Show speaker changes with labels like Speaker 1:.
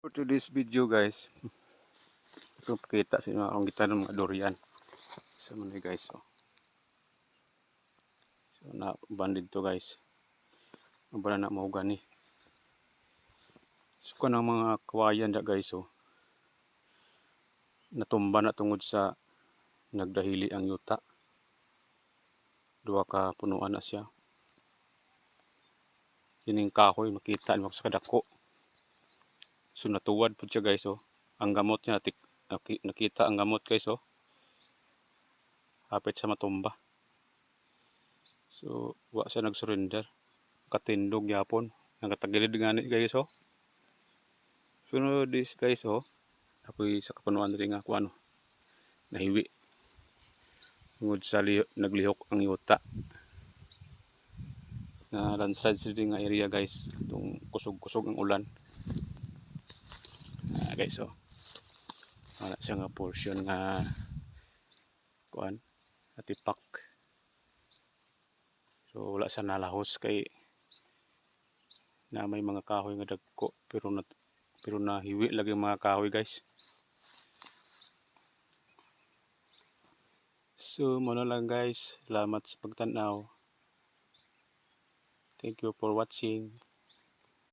Speaker 1: For today's video guys, ito pakita sa inyo akong kita ng mga durian. So muna guys, so na banded to guys. Wala na mahugan ni. So kanang mga kawayan da guys, so natumba na tungod sa nagdahili ang yuta. Duha ka punuan na siya. Kining kahoy makita mo sa kadako. So natuwad po siya guys, so ang gamot niya nakita ang gamot guys, so hapit sa matumba. So wa siya nag-surrender, katindog yapon ang katagilid nga ni guys, so sunod this guys, so apoy sa kapunuan rin nga ako nahiwi tungod sa naglihok ang yuta na landslide sa nga area guys, itong kusog-kusog ang ulan guys, so wala siya nga portion nga kuan atipak. So wala siya nalahos kay na may mga kahoy nga dagko pero nahiwi lagi mga kahoy guys. So muna lang guys, salamat sa pagtanaw. Thank you for watching.